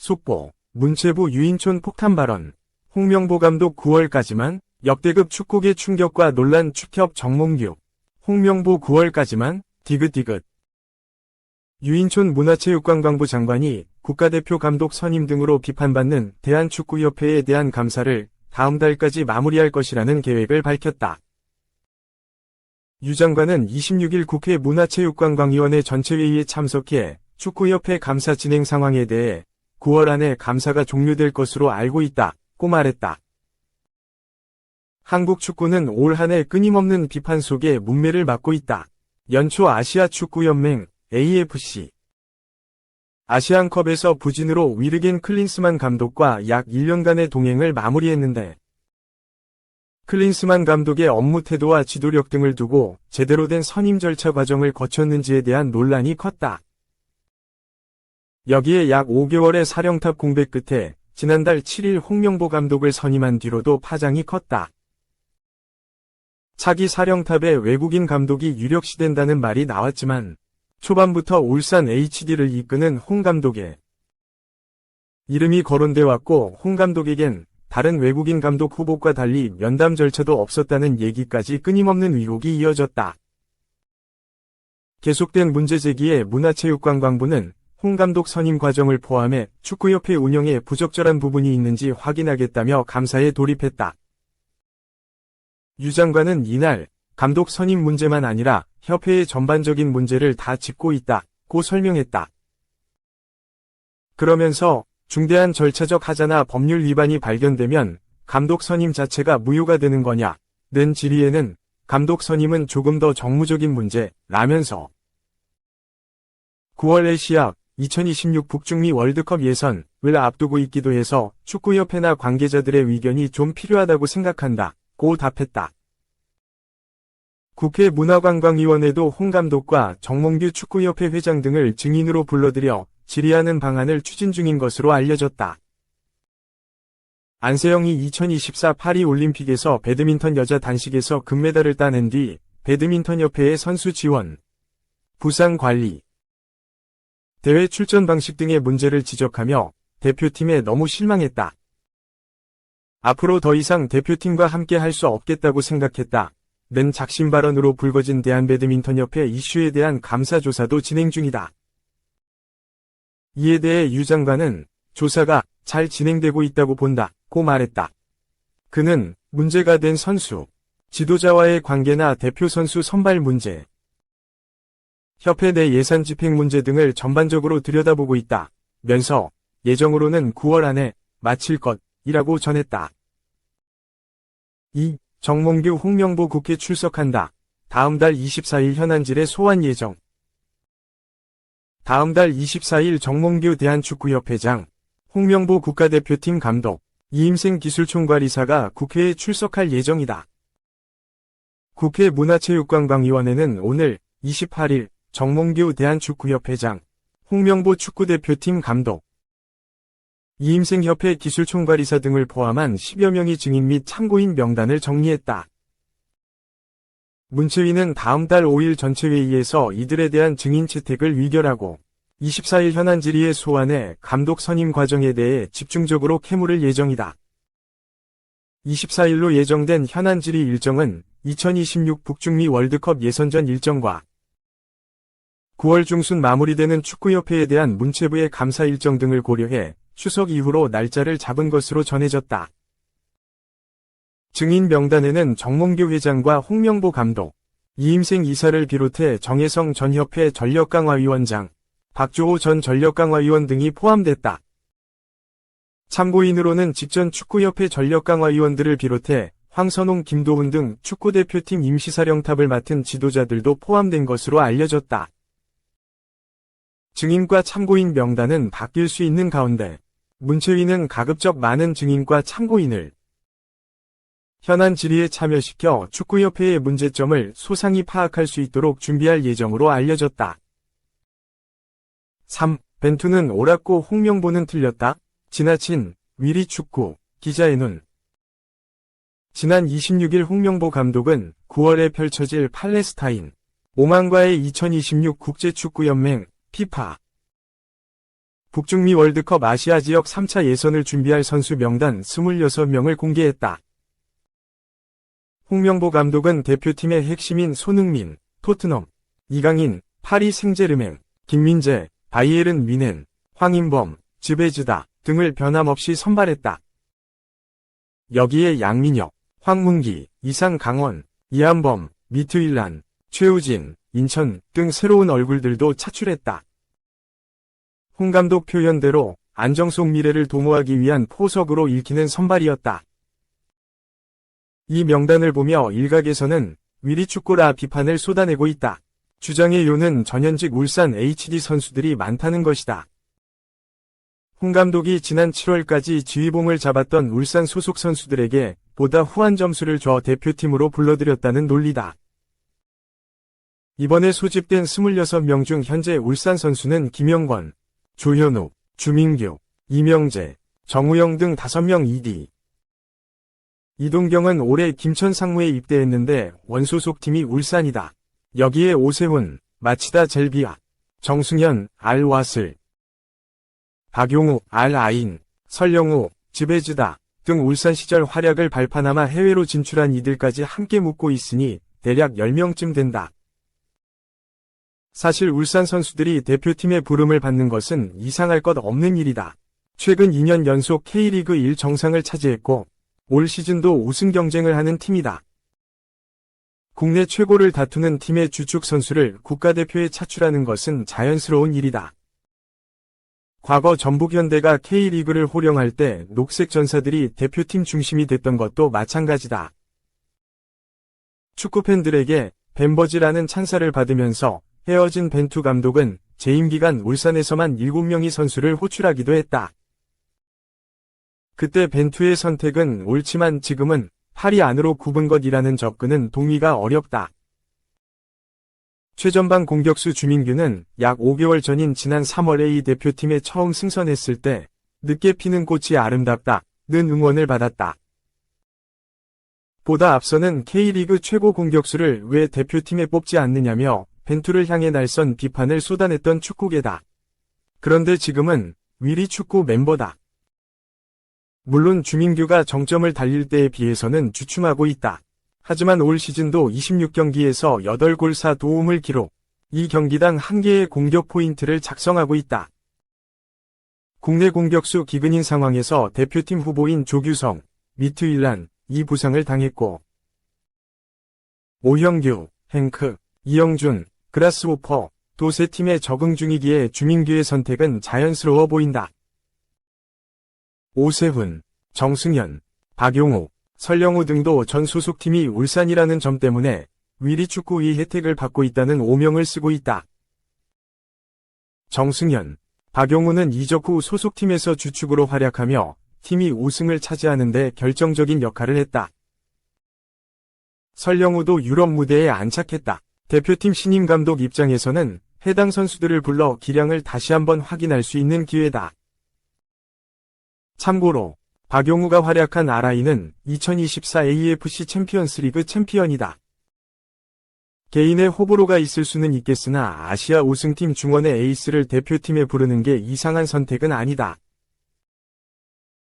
속보, 문체부 유인촌 폭탄 발언. 홍명보 감독 9월까지만 역대급 축구계 충격과 논란 축협 정몽규. 홍명보 9월까지만 디귿디귿. 유인촌 문화체육관광부 장관이 국가대표 감독 선임 등으로 비판받는 대한축구협회에 대한 감사를 다음 달까지 마무리할 것이라는 계획을 밝혔다. 유 장관은 26일 국회 문화체육관광위원회 전체회의에 참석해 축구협회 감사 진행 상황에 대해 9월 안에 감사가 종료될 것으로 알고 있다고 말했다. 한국 축구는 올 한 해 끊임없는 비판 속에 문매를 맞고 있다. 연초 아시아축구연맹 AFC 아시안컵에서 부진으로 위르겐 클린스만 감독과 약 1년간의 동행을 마무리했는데 클린스만 감독의 업무 태도와 지도력 등을 두고 제대로 된 선임 절차 과정을 거쳤는지에 대한 논란이 컸다. 여기에 약 5개월의 사령탑 공백 끝에 지난달 7일 홍명보 감독을 선임한 뒤로도 파장이 컸다. 차기 사령탑에 외국인 감독이 유력시된다는 말이 나왔지만 초반부터 울산 HD를 이끄는 홍 감독의 이름이 거론돼 왔고 홍 감독에겐 다른 외국인 감독 후보과 달리 면담 절차도 없었다는 얘기까지 끊임없는 의혹이 이어졌다. 계속된 문제 제기에 문화체육관광부는 홍 감독 선임 과정을 포함해 축구협회 운영에 부적절한 부분이 있는지 확인하겠다며 감사에 돌입했다. 유 장관은 이날 감독 선임 문제만 아니라 협회의 전반적인 문제를 다 짚고 있다고 설명했다. 그러면서 중대한 절차적 하자나 법률 위반이 발견되면 감독 선임 자체가 무효가 되는 거냐는 질의에는 감독 선임은 조금 더 정무적인 문제라면서 9월 애시아 2026 북중미 월드컵 예선을 앞두고 있기도 해서 축구협회나 관계자들의 의견이 좀 필요하다고 생각한다고 답했다. 국회 문화관광위원회도 홍 감독과 정몽규 축구협회 회장 등을 증인으로 불러들여 질의하는 방안을 추진 중인 것으로 알려졌다. 안세영이 2024 파리올림픽에서 배드민턴 여자 단식에서 금메달을 따낸 뒤 배드민턴협회의 선수 지원, 부상 관리, 대회 출전 방식 등의 문제를 지적하며 대표팀에 너무 실망했다. 앞으로 더 이상 대표팀과 함께 할 수 없겠다고 생각했다. 는 작심 발언으로 불거진 대한배드민턴협회 이슈에 대한 감사 조사도 진행 중이다. 이에 대해 유 장관은 조사가 잘 진행되고 있다고 본다고 말했다. 그는 문제가 된 선수, 지도자와의 관계나 대표 선수 선발 문제, 협회 내 예산 집행 문제 등을 전반적으로 들여다보고 있다면서 예정으로는 9월 안에 마칠 것이라고 전했다. 2. 정몽규 홍명보 국회 출석한다. 다음 달 24일 현안질의 소환 예정. 다음 달 24일 정몽규 대한축구협회장, 홍명보 국가대표팀 감독, 이임생 기술총괄이사가 국회에 출석할 예정이다. 국회 문화체육관광위원회는 오늘 28일 정몽규 대한축구협회장, 홍명보 축구대표팀 감독, 이임생 협회 기술총괄이사 등을 포함한 10여 명의 증인 및 참고인 명단을 정리했다. 문체위는 다음 달 5일 전체회의에서 이들에 대한 증인 채택을 의결하고 24일 현안 질의에 소환해 감독 선임 과정에 대해 집중적으로 캐물을 예정이다. 24일로 예정된 현안 질의 일정은 2026 북중미 월드컵 예선전 일정과 9월 중순 마무리되는 축구협회에 대한 문체부의 감사 일정 등을 고려해 추석 이후로 날짜를 잡은 것으로 전해졌다. 증인 명단에는 정몽규 회장과 홍명보 감독, 이임생 이사를 비롯해 정혜성 전 협회 전력강화위원장, 박주호 전 전력강화위원 등이 포함됐다. 참고인으로는 직전 축구협회 전력강화위원들을 비롯해 황선홍, 김도훈 등 축구대표팀 임시사령탑을 맡은 지도자들도 포함된 것으로 알려졌다. 증인과 참고인 명단은 바뀔 수 있는 가운데 문체위는 가급적 많은 증인과 참고인을 현안 질의에 참여시켜 축구협회의 문제점을 소상히 파악할 수 있도록 준비할 예정으로 알려졌다. 3. 벤투는 옳았고 홍명보는 틀렸다. 지나친 위리 축구 기자의 눈. 지난 26일 홍명보 감독은 9월에 펼쳐질 팔레스타인 오만과의 2026 국제축구연맹 피파 북중미 월드컵 아시아 지역 3차 예선을 준비할 선수 명단 26명을 공개했다. 홍명보 감독은 대표팀의 핵심인 손흥민, 토트넘, 이강인, 파리 생제르맹, 김민재, 바이에른 뮌헨, 황인범, 즈베즈다 등을 변함없이 선발했다. 여기에 양민혁, 황문기, 이상 강원, 이한범, 미트윌란, 최우진, 인천 등 새로운 얼굴들도 차출했다. 홍 감독 표현대로 안정속 미래를 도모하기 위한 포석으로 읽히는 선발이었다. 이 명단을 보며 일각에서는 위리축구라 비판을 쏟아내고 있다. 주장의 요는 전현직 울산 HD 선수들이 많다는 것이다. 홍 감독이 지난 7월까지 지휘봉을 잡았던 울산 소속 선수들에게 보다 후한 점수를 줘 대표팀으로 불러들였다는 논리다. 이번에 소집된 26명 중 현재 울산 선수는 김영권, 조현욱, 주민규, 이명재, 정우영 등 5명 ED. 이동경은 올해 김천 상무에 입대했는데 원소속 팀이 울산이다. 여기에 오세훈, 마치다 젤비아, 정승현, 알와슬, 박용우, 알아인, 설영우, 즈베즈다 등 울산 시절 활약을 발판삼아 해외로 진출한 이들까지 함께 묻고 있으니 대략 10명쯤 된다. 사실 울산 선수들이 대표팀의 부름을 받는 것은 이상할 것 없는 일이다. 최근 2년 연속 K리그 1 정상을 차지했고 올 시즌도 우승 경쟁을 하는 팀이다. 국내 최고를 다투는 팀의 주축 선수를 국가대표에 차출하는 것은 자연스러운 일이다. 과거 전북현대가 K리그를 호령할 때 녹색 전사들이 대표팀 중심이 됐던 것도 마찬가지다. 축구팬들에게 벤버즈라는 찬사를 받으면서 헤어진 벤투 감독은 재임 기간 울산에서만 7명의 선수를 호출하기도 했다. 그때 벤투의 선택은 옳지만 지금은 팔이 안으로 굽은 것이라는 접근은 동의가 어렵다. 최전방 공격수 주민규는 약 5개월 전인 지난 3월에 이 대표팀에 처음 승선했을 때 늦게 피는 꽃이 아름답다는 응원을 받았다. 보다 앞서는 K리그 최고 공격수를 왜 대표팀에 뽑지 않느냐며 벤투를 향해 날선 비판을 쏟아냈던 축구계다. 그런데 지금은 위리 축구 멤버다. 물론 주민규가 정점을 달릴 때에 비해서는 주춤하고 있다. 하지만 올 시즌도 26경기에서 8골 4도움을 기록, 이 경기당 1개의 공격 포인트를 작성하고 있다. 국내 공격수 기근인 상황에서 대표팀 후보인 조규성, 미트윌란, 이 부상을 당했고 오형규, 행크, 이영준, 그라스호퍼, 도 세 팀에 적응 중이기에 주민규의 선택은 자연스러워 보인다. 오세훈, 정승현, 박용우, 설영우 등도 전 소속팀이 울산이라는 점 때문에 위리축구의 혜택을 받고 있다는 오명을 쓰고 있다. 정승현, 박용우는 이적 후 소속팀에서 주축으로 활약하며 팀이 우승을 차지하는 데 결정적인 역할을 했다. 설영우도 유럽 무대에 안착했다. 대표팀 신임 감독 입장에서는 해당 선수들을 불러 기량을 다시 한번 확인할 수 있는 기회다. 참고로 박용우가 활약한 아라이는 2024 AFC 챔피언스리그 챔피언이다. 개인의 호불호가 있을 수는 있겠으나 아시아 우승팀 중원의 에이스를 대표팀에 부르는 게 이상한 선택은 아니다.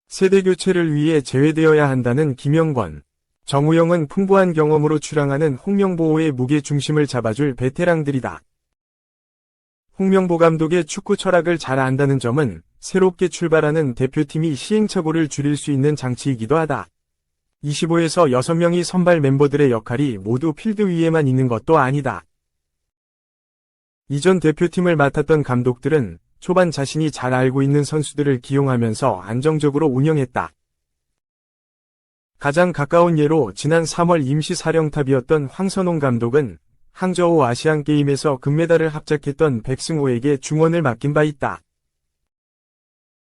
세대교체를 위해 제외되어야 한다는 김영권, 정우영은 풍부한 경험으로 출항하는 홍명보의 무게 중심을 잡아줄 베테랑들이다. 홍명보 감독의 축구 철학을 잘 안다는 점은 새롭게 출발하는 대표팀이 시행착오를 줄일 수 있는 장치이기도 하다. 25에서 6명의 선발 멤버들의 역할이 모두 필드 위에만 있는 것도 아니다. 이전 대표팀을 맡았던 감독들은 초반 자신이 잘 알고 있는 선수들을 기용하면서 안정적으로 운영했다. 가장 가까운 예로 지난 3월 임시사령탑이었던 황선홍 감독은 항저우 아시안게임에서 금메달을 합작했던 백승호에게 중원을 맡긴 바 있다.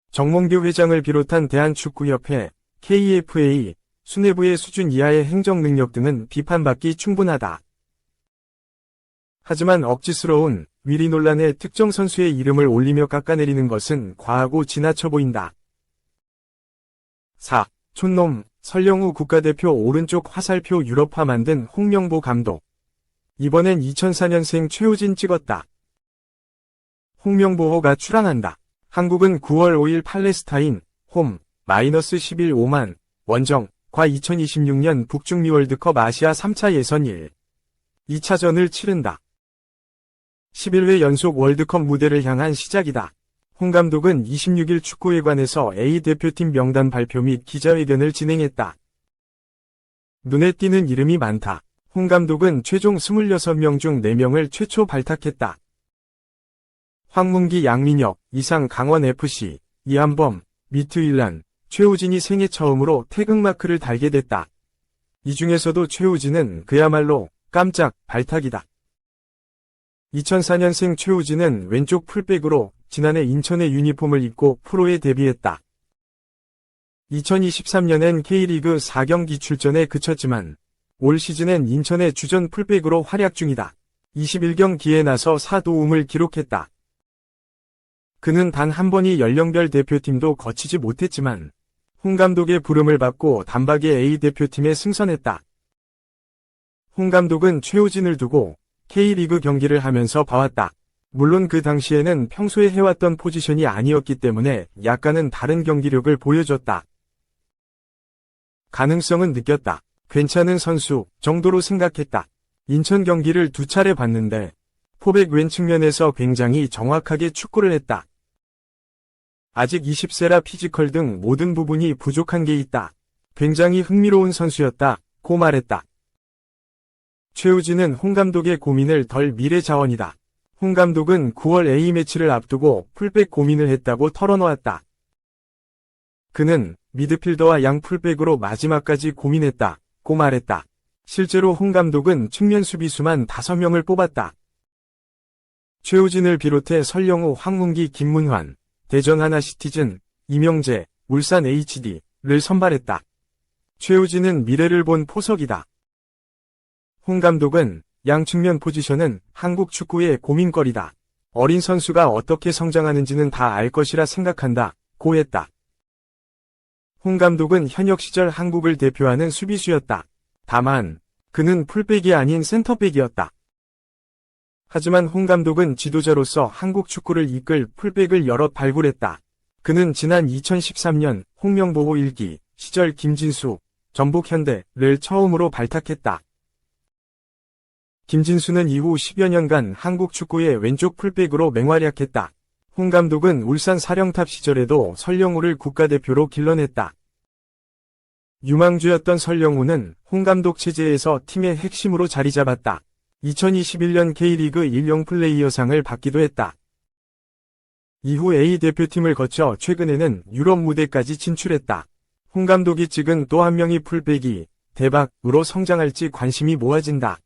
정몽규 회장을 비롯한 대한축구협회, KFA, 수뇌부의 수준 이하의 행정 능력 등은 비판받기 충분하다. 하지만 억지스러운 위리 논란에 특정 선수의 이름을 올리며 깎아내리는 것은 과하고 지나쳐 보인다. 4. 촌놈, 설영우 국가대표 오른쪽 화살표 유럽화 만든 홍명보 감독. 이번엔 2004년생 최우진 찍었다. 홍명보호가 출항한다. 한국은 9월 5일 팔레스타인, 홈, -11-5만, 원정, 과 2026년 북중미 월드컵 아시아 3차 예선 1, 2차전을 치른다. 11회 연속 월드컵 무대를 향한 시작이다. 홍 감독은 26일 축구회관에서 A대표팀 명단 발표 및 기자회견을 진행했다. 눈에 띄는 이름이 많다. 홍 감독은 최종 26명 중 4명을 최초 발탁했다. 황문기, 양민혁, 이상 강원FC, 이한범, 미트윌란, 최우진이 생애 처음으로 태극마크를 달게 됐다. 이 중에서도 최우진은 그야말로 깜짝 발탁이다. 2004년생 최우진은 왼쪽 풀백으로 지난해 인천의 유니폼을 입고 프로에 데뷔했다. 2023년엔 K리그 4경기 출전에 그쳤지만 올 시즌엔 인천의 주전 풀백으로 활약 중이다. 21경기에 나서 4도움을 기록했다. 그는 단 한 번이 연령별 대표팀도 거치지 못했지만 홍 감독의 부름을 받고 단박에 A대표팀에 승선했다. 홍 감독은 최우진을 두고 K리그 경기를 하면서 봐왔다. 물론 그 당시에는 평소에 해왔던 포지션이 아니었기 때문에 약간은 다른 경기력을 보여줬다. 가능성은 느꼈다. 괜찮은 선수 정도로 생각했다. 인천 경기를 2차례 봤는데 포백 왼 측면에서 굉장히 정확하게 축구를 했다. 아직 20세라 피지컬 등 모든 부분이 부족한 게 있다. 굉장히 흥미로운 선수였다. 고 말했다. 최우진은 홍 감독의 고민을 덜 미래 자원이다. 홍 감독은 9월 A매치를 앞두고 풀백 고민을 했다고 털어놓았다. 그는 미드필더와 양 풀백으로 마지막까지 고민했다. 고 말했다. 실제로 홍 감독은 측면 수비수만 5명을 뽑았다. 최우진을 비롯해 설영우, 황문기, 김문환, 대전 하나시티즌, 이명재, 울산 HD를 선발했다. 최우진은 미래를 본 포석이다. 홍 감독은 양 측면 포지션은 한국 축구의 고민거리다. 어린 선수가 어떻게 성장하는지는 다 알 것이라 생각한다. 고 했다. 홍 감독은 현역 시절 한국을 대표하는 수비수였다. 다만 그는 풀백이 아닌 센터백이었다. 하지만 홍 감독은 지도자로서 한국 축구를 이끌 풀백을 여럿 발굴했다. 그는 지난 2013년 홍명보호 1기 시절 김진수, 전북현대를 처음으로 발탁했다. 김진수는 이후 10여 년간 한국 축구의 왼쪽 풀백으로 맹활약했다. 홍 감독은 울산 사령탑 시절에도 설영우를 국가대표로 길러냈다. 유망주였던 설영우는 홍 감독 체제에서 팀의 핵심으로 자리 잡았다. 2021년 K리그 1령 플레이어상을 받기도 했다. 이후 A대표팀을 거쳐 최근에는 유럽 무대까지 진출했다. 홍 감독이 찍은 또 한 명의 풀백이 대박으로 성장할지 관심이 모아진다.